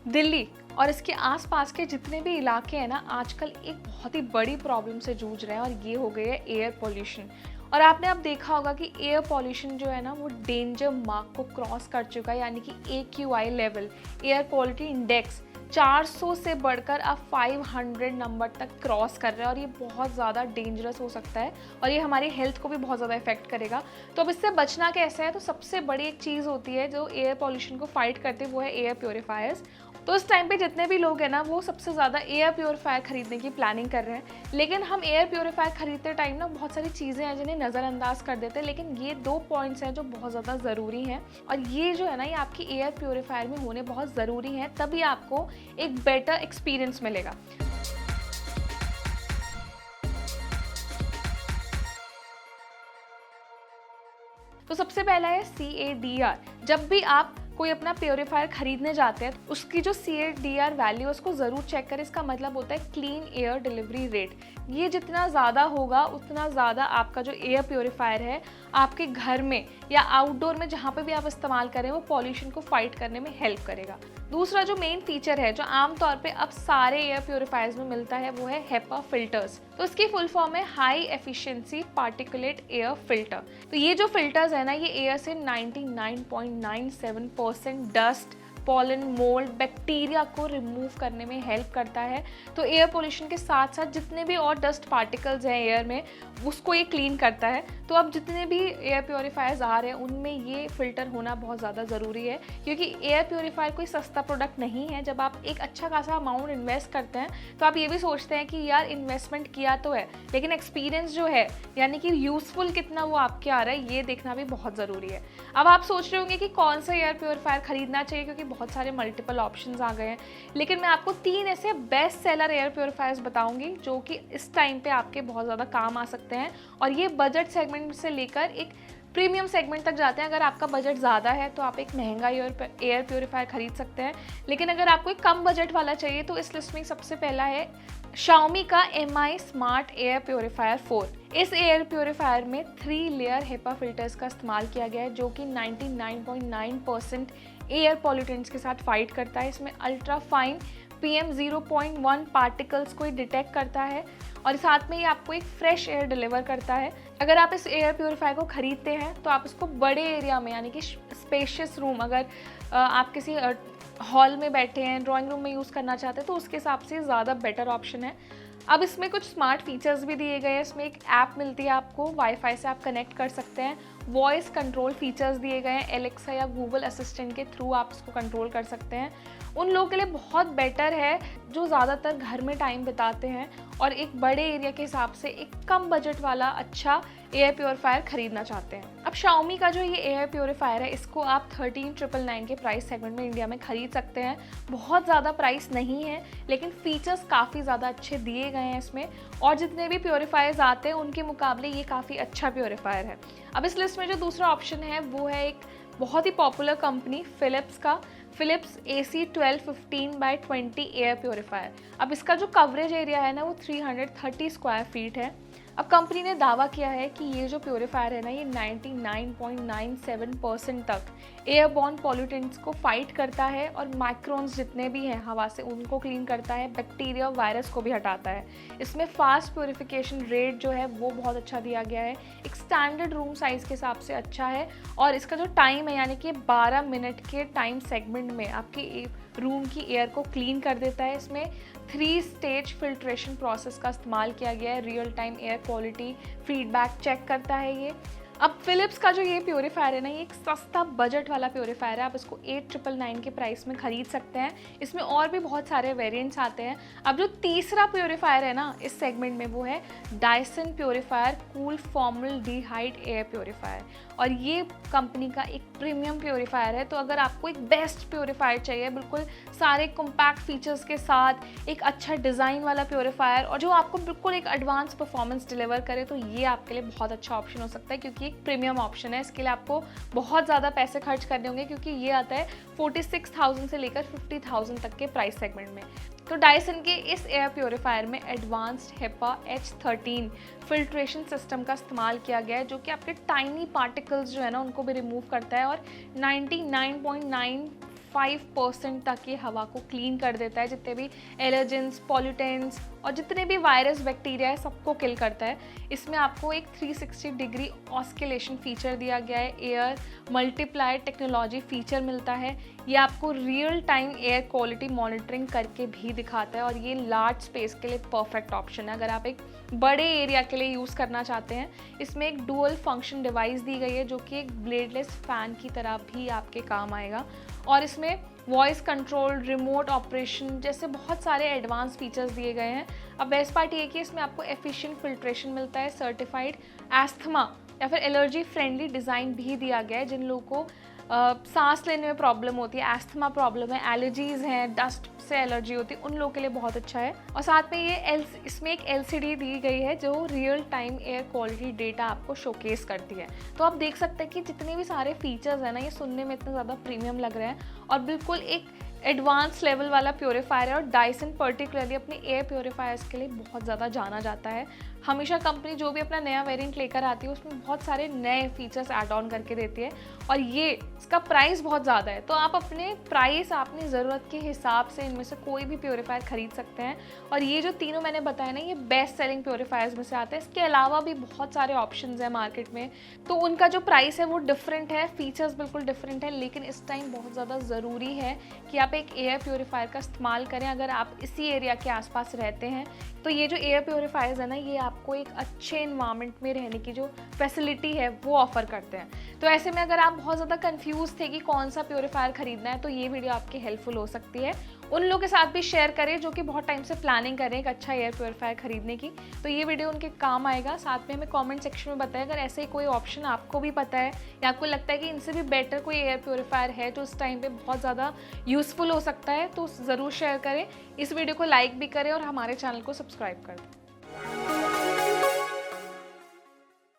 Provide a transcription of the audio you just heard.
दिल्ली और इसके आसपास के जितने भी इलाके हैं ना, आजकल एक बहुत ही बड़ी प्रॉब्लम से जूझ रहे हैं और ये हो गई है एयर पॉल्यूशन। और आपने अब देखा होगा कि एयर पॉल्यूशन जो है ना वो डेंजर मार्क को क्रॉस कर चुका है, यानी कि AQI level, air quality index 400 से बढ़कर अब 500 नंबर तक क्रॉस कर रहा है और ये बहुत ज़्यादा डेंजरस हो सकता है और ये हमारी हेल्थ को भी बहुत ज़्यादा इफेक्ट करेगा। तो अब इससे बचना कैसे है, तो सबसे बड़ी एक चीज़ होती है जो एयर पॉल्यूशन को फाइट करती है, वो है एयर प्योरीफायर्स। तो इस टाइम पे जितने भी लोग हैं ना वो सबसे ज़्यादा एयर प्योरीफायर खरीदने की प्लानिंग कर रहे हैं, लेकिन हम एयर प्योरीफायर खरीदते टाइम ना बहुत सारी चीज़ें हैं जिन्हें नज़रअंदाज कर देते हैं, लेकिन ये 2 पॉइंट्स हैं जो बहुत ज़्यादा ज़रूरी हैं और ये जो है ना ये आपकी एयर प्योरीफायर में होने बहुत ज़रूरी हैं, तभी आपको एक बेटर एक्सपीरियंस मिलेगा। तो सबसे पहला है CADR। जब भी आप कोई अपना प्योरीफायर खरीदने जाते हैं तो उसकी जो CADR वैल्यू है उसको ज़रूर चेक करें। इसका मतलब होता है क्लीन एयर डिलीवरी रेट। ये जितना ज़्यादा होगा उतना ज़्यादा आपका जो एयर प्योरीफायर है आपके घर में या आउटडोर में जहाँ पे भी आप इस्तेमाल करें वो पॉल्यूशन को फाइट करने में हेल्प करेगा। दूसरा जो मेन फीचर है जो आमतौर पे अब सारे एयर प्योरीफायर्स में मिलता है वो है HEPA फिल्टर्स। तो इसकी फुल फॉर्म है high efficiency particulate air filter. तो ये जो फिल्टर्स है ना ये एयर से 99.97% डस्ट, पॉलन, मोल्ड, बैक्टीरिया को रिमूव करने में हेल्प करता है। तो एयर पोल्यूशन के साथ साथ जितने भी और डस्ट पार्टिकल्स हैं एयर में उसको ये क्लीन करता है। तो अब जितने भी एयर प्योरीफायर्स आ रहे हैं उनमें ये फ़िल्टर होना बहुत ज़्यादा ज़रूरी है, क्योंकि एयर प्योरीफायर कोई सस्ता प्रोडक्ट नहीं है। जब आप एक अच्छा खासा अमाउंट इन्वेस्ट करते हैं तो आप ये भी सोचते हैं कि यार इन्वेस्टमेंट किया तो है, लेकिन एक्सपीरियंस जो है यानी कि यूज़फुल कितना वो आपके आ रहा है ये देखना भी बहुत ज़रूरी है। अब आप सोच रहे होंगे कि कौन सा एयर प्योरीफायर खरीदना चाहिए, क्योंकि बहुत सारे मल्टीपल ऑप्शंस आ गए हैं, लेकिन मैं आपको 3 ऐसे बेस्ट सेलर एयर प्योरीफायर्स बताऊंगी जो कि इस टाइम पे आपके बहुत ज़्यादा काम आ सकते हैं और ये बजट सेगमेंट से लेकर एक प्रीमियम सेगमेंट तक जाते हैं। अगर आपका बजट ज़्यादा है तो आप एक महंगा एयर प्योरीफायर खरीद सकते हैं, लेकिन अगर आपको एक कम बजट वाला चाहिए तो इस लिस्ट में सबसे पहला है Xiaomi का Mi स्मार्ट एयर प्योरीफायर 4। इस एयर प्योरीफायर में 3 लेयर HEPA फिल्टर्स का इस्तेमाल किया गया है जो कि 99.9% एयर पॉल्यूटेंट्स के साथ फाइट करता है। इसमें अल्ट्रा फाइन PM0.1 पार्टिकल्स को डिटेक्ट करता है और साथ में ये आपको एक फ्रेश एयर डिलीवर करता है। अगर आप इस एयर प्योरीफायर को खरीदते हैं तो आप इसको बड़े एरिया में यानी कि स्पेशियस रूम, अगर आप किसी हॉल में बैठे हैं, ड्राइंग रूम में यूज़ करना चाहते हैं तो उसके हिसाब से ज़्यादा बेटर ऑप्शन है। अब इसमें कुछ स्मार्ट फीचर्स भी दिए गए हैं। इसमें एक ऐप मिलती है आपको, वाईफाई से आप कनेक्ट कर सकते हैं। वॉइस कंट्रोल फीचर्स दिए गए हैं, एलेक्सा या गूगल असिस्टेंट के थ्रू आप इसको कंट्रोल कर सकते हैं। उन लोगों के लिए बहुत बेटर है जो ज़्यादातर घर में टाइम बिताते हैं और एक बड़े एरिया के हिसाब से एक कम बजट वाला अच्छा एयर प्योरीफायर खरीदना चाहते हैं। अब Xiaomi का जो ये एयर प्योरीफायर है इसको आप 13,999 के प्राइस सेगमेंट में इंडिया में खरीद सकते हैं। बहुत ज़्यादा प्राइस नहीं है, लेकिन फीचर्स काफ़ी ज़्यादा अच्छे दिए गए हैं इसमें और जितने भी प्योरीफायर्स आते हैं उनके मुकाबले ये काफ़ी अच्छा प्योरीफायर है। अब इस लिस्ट में जो दूसरा ऑप्शन है वो है एक बहुत ही पॉपुलर कंपनी फिलिप्स का फिलिप्स AC1215/20 एयर प्योरीफायर। अब इसका जो कवरेज एरिया है ना वो 330 स्क्वायर फीट है। अब कंपनी ने दावा किया है कि ये जो प्योरीफायर है ना ये 99.97% तक एयरबॉर्न पॉल्यूटेंट्स को फाइट करता है और माइक्रोन्स जितने भी हैं हवा से उनको क्लीन करता है, बैक्टीरिया वायरस को भी हटाता है। इसमें फास्ट प्योरीफिकेशन रेट जो है वो बहुत अच्छा दिया गया है, एक स्टैंडर्ड रूम साइज़ के हिसाब से अच्छा है और इसका जो टाइम है यानी कि 12 मिनट के टाइम सेगमेंट में आपकी रूम की एयर को क्लीन कर देता है। इसमें 3 स्टेज फिल्ट्रेशन प्रोसेस का इस्तेमाल किया गया है, real time air quality feedback check करता है ये। अब फिलिप्स का जो ये प्योरीफायर है ना ये एक सस्ता बजट वाला प्योरीफायर है, आप इसको 8,999 के प्राइस में खरीद सकते हैं। इसमें और भी बहुत सारे वेरिएंट्स आते हैं। अब जो तीसरा प्योरीफायर है ना इस सेगमेंट में वो है Dyson purifier cool formaldehyde air purifier और ये कंपनी का एक प्रीमियम प्योरीफायर है। तो अगर आपको एक बेस्ट प्योरीफायर चाहिए बिल्कुल सारे कॉम्पैक्ट फीचर्स के साथ, एक अच्छा डिज़ाइन वाला प्योरीफायर और जो आपको बिल्कुल एक एडवांस परफॉर्मेंस डिलीवर करे, तो ये आपके लिए बहुत अच्छा ऑप्शन हो सकता है, क्योंकि एक प्रीमियम ऑप्शन है। इसके लिए आपको बहुत ज़्यादा पैसे खर्च करने होंगे क्योंकि ये आता है 46,000 से लेकर 50,000 तक के प्राइस सेगमेंट में। तो डायसन के इस एयर प्योरीफायर में advanced HEPA H13 filtration system का इस्तेमाल किया गया है जो कि आपके टाइनी पार्टिकल्स जो है ना उनको भी रिमूव करता है और 99.9 95% तक ये हवा को क्लीन कर देता है। जितने भी एलर्जेंस, पॉल्यूटेंट्स और जितने भी वायरस, बैक्टीरिया है, सबको किल करता है। इसमें आपको एक 360 डिग्री ऑस्किलेशन फीचर दिया गया है, एयर मल्टीप्लायर टेक्नोलॉजी फीचर मिलता है। ये आपको real time air quality monitoring करके भी दिखाता है और ये लार्ज स्पेस के लिए परफेक्ट ऑप्शन है अगर आप एक बड़े एरिया के लिए यूज़ करना चाहते हैं। इसमें एक डुअल फंक्शन डिवाइस दी गई है जो कि एक ब्लेडलेस फ़ैन की तरह भी आपके काम आएगा और इसमें वॉइस कंट्रोल, रिमोट ऑपरेशन जैसे बहुत सारे एडवांस फीचर्स दिए गए हैं। अब बेस्ट पार्ट ये कि इसमें आपको एफिशिएंट फिल्ट्रेशन मिलता है, सर्टिफाइड एस्थमा या फिर एलर्जी फ्रेंडली डिज़ाइन भी दिया गया है। जिन लोगों को सांस लेने में प्रॉब्लम होती है, एस्थमा प्रॉब्लम है, एलर्जीज़ हैं, डस्ट से एलर्जी होती है, उन लोगों के लिए बहुत अच्छा है। और साथ में इसमें एक LCD दी गई है जो real time air quality data आपको शोकेस करती है। तो आप देख सकते हैं कि जितने भी सारे फीचर्स हैं ना, ये सुनने में इतना ज़्यादा प्रीमियम लग रहे हैं और बिल्कुल एक एडवांस लेवल वाला प्योरीफायर है। और डायसन पर्टिकुलरली अपने एयर प्योरीफायर्स के लिए बहुत ज़्यादा जाना जाता है। हमेशा कंपनी जो भी अपना नया वेरिएंट लेकर आती है उसमें बहुत सारे नए फीचर्स ऐड ऑन करके देती है और ये इसका प्राइस बहुत ज़्यादा है। तो आप अपने प्राइस, अपनी ज़रूरत के हिसाब से इनमें से कोई भी प्योरीफायर खरीद सकते हैं। और ये जो तीनों मैंने बताया ना, ये बेस्ट सेलिंग प्योरीफायर्स में से आते हैं। इसके अलावा भी बहुत सारे ऑप्शंस हैं मार्केट में, तो उनका जो प्राइस है वो डिफरेंट है, फीचर्स बिल्कुल डिफरेंट है। लेकिन इस टाइम बहुत ज़्यादा ज़रूरी है कि आप एक एयर प्योरीफायर का इस्तेमाल करें अगर आप इसी एरिया के आसपास रहते हैं। तो ये जो एयर प्योरीफायर्स है ना, ये आपको एक अच्छे इन्वायरमेंट में रहने की जो फैसिलिटी है वो ऑफर करते हैं। तो ऐसे में अगर आप बहुत ज़्यादा कंफ्यूज थे कि कौन सा प्योरीफायर खरीदना है, तो ये वीडियो आपकी हेल्पफुल हो सकती है। उन लोगों के साथ भी शेयर करें जो कि बहुत टाइम से प्लानिंग कर रहे हैं एक अच्छा एयर प्योरीफायर खरीदने की, तो ये वीडियो उनके काम आएगा। साथ में हमें कमेंट सेक्शन में बताएं अगर ऐसे ही कोई ऑप्शन आपको भी पता है या आपको लगता है कि इनसे भी बेटर कोई एयर प्योरीफायर है जो इस टाइम पे बहुत ज़्यादा यूज़फुल हो सकता है, तो ज़रूर शेयर करें। इस वीडियो को लाइक भी करें और हमारे चैनल को सब्सक्राइब कर दें।